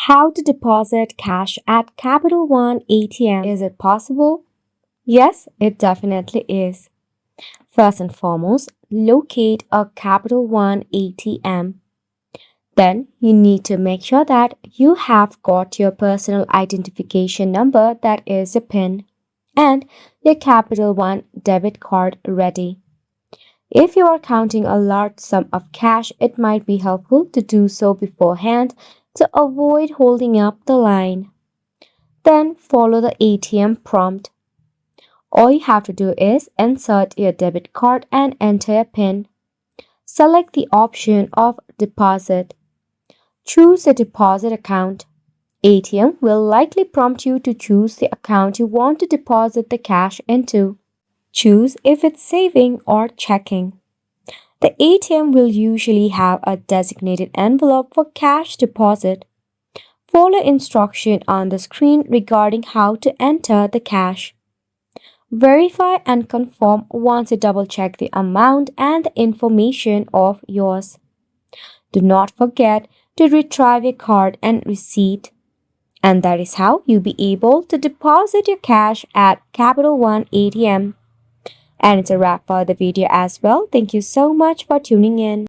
How to deposit cash at Capital One ATM. Is it possible? Yes, it definitely is. First and foremost, locate a Capital One ATM. Then you need to make sure that you have got your personal identification number, that is a PIN, and your Capital One debit card ready. If you are counting a large sum of cash, it might be helpful to do so beforehand to avoid holding up the line. Then follow the ATM prompt. All you have to do is insert your debit card and enter a PIN. Select the option of deposit. Choose a deposit account. ATM will likely prompt you to choose the account you want to deposit the cash into. Choose if it's saving or checking. The ATM will usually have a designated envelope for cash deposit. Follow instruction on the screen regarding how to enter the cash. Verify and confirm once you double check the amount and the information of yours. Do not forget to retrieve your card and receipt. And that is how you'll be able to deposit your cash at Capital One ATM. And it's a wrap for the video as well. Thank you so much for tuning in.